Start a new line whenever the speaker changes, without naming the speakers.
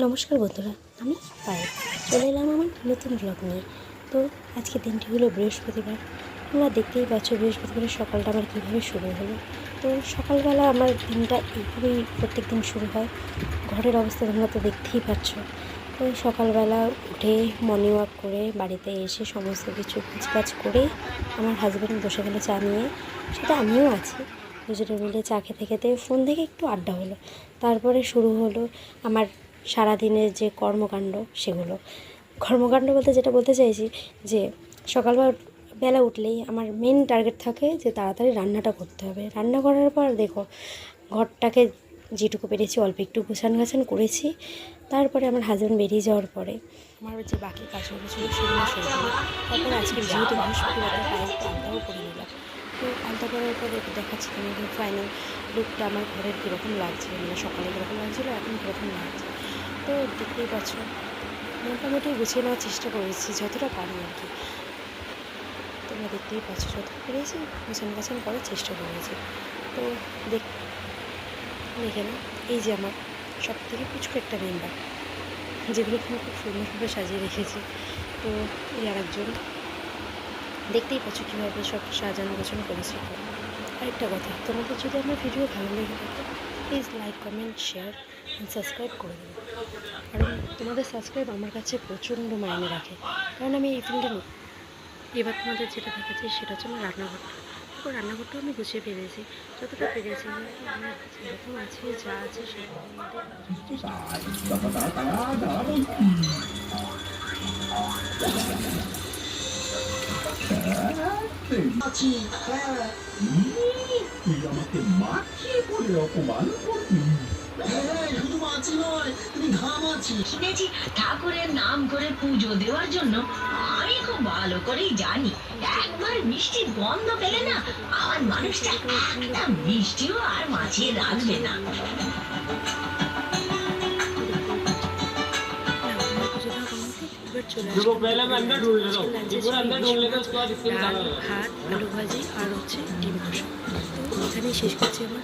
নমস্কার বন্ধুরা, আমি পায়েল চলে এলাম আমার নতুন ব্লগ নিয়ে। তো আজকে দিনটি হলো বৃহস্পতিবার। তোমরা দেখতেই পাচ্ছ বৃহস্পতিবারের সকালটা আমার কীভাবে শুরু হলো। তো সকালবেলা আমার দিনটা এইভাবেই প্রত্যেক দিন শুরু হয়। ঘরের অবস্থা তোমরা তো দেখতেই পাচ্ছ। তো সকালবেলা উঠে মর্নিং ওয়াক করে বাড়িতে এসে সমস্ত কিছু কাজ করে আমার হাজব্যান্ড বসে গেলে চা নিয়ে, সেটা আমিও আছি। দুজনে মিলে চা খেতে খেতে ফোন থেকে একটু আড্ডা হলো। তারপরে শুরু হলো আমার সারাদিনের যে কর্মকাণ্ড, সেগুলো কর্মকাণ্ড বলতে যেটা বলতে চাইছি যে সকালবেলা উঠলেই আমার মেন টার্গেট থাকে যে তাড়াতাড়ি রান্নাটা করতে হবে। রান্না করার পর দেখো ঘরটাকে যেটুকু পেরেছি অল্প একটু গুছান করেছি। তারপরে আমার হাজব্যান্ড বেরিয়ে যাওয়ার পরে আমার যে বাকি কাজগুলো ছিল সেগুলো সেরে দিলাম। তারপরে আজকে যেহেতু বৃহস্পতিবার পায়ে একটু আলতাও করে নিলাম। তো আলতা করার পরে দেখাচ্ছি তোমাদের ফাইনাল লুকটা আমার ঘরের কীরকম লাগছে, মানে সকালে কীরকম লাগছিলো, এখন কীরকম লাগছে। তো দেখতেই পাচ্ছ মোটামুটি গুছিয়ে নেওয়ার চেষ্টা করেছি যতটা পারি আর কি। তোমরা দেখতেই পাচ্ছ যতটা পেরেছি গোছান করার চেষ্টা করেছি। তো দেখে না, এই যে আমার সব থেকে পুচকু একটা মেম্বার, যেগুলো আমি খুব সুন্দরভাবে সাজিয়ে রেখেছি। তো এই আরেকজন, দেখতেই পাচ্ছ কীভাবে সব সাজানো গোছানো করেছি। আরেকটা কথা, তোমাদের যদি আমার ভিডিও ভালো লেগে থাকে please like, comment, share and subscribe করে দেবে। কারণ তোমাদের সাবস্ক্রাইব আমার কাছে প্রচণ্ড মাইনে রাখে, কারণ আমি এই ফিল্ডে নই। এবার তোমাদের যেটা দেখাচ্ছি সেটা হচ্ছে আমার রান্নাঘরটা। তারপর রান্নাঘরটাও আমি গুছিয়ে পেরেছি, যতটা পেরেছি আমার যেরকম আছে যা আছে সেটার
শুনেছি ঠাকুরের নাম করে পুজো দেওয়ার জন্য। আমি খুব ভালো করেই জানি একবার মিষ্টির গন্ধ পেলে না আমার মানুষটা একটা মিষ্টিও আর মাছিয়ে রাখবে না।
ডাল, ভাত, আলু ভাজি আর হচ্ছে ডিম কষা। তো এখানেই শেষ করছি আমার।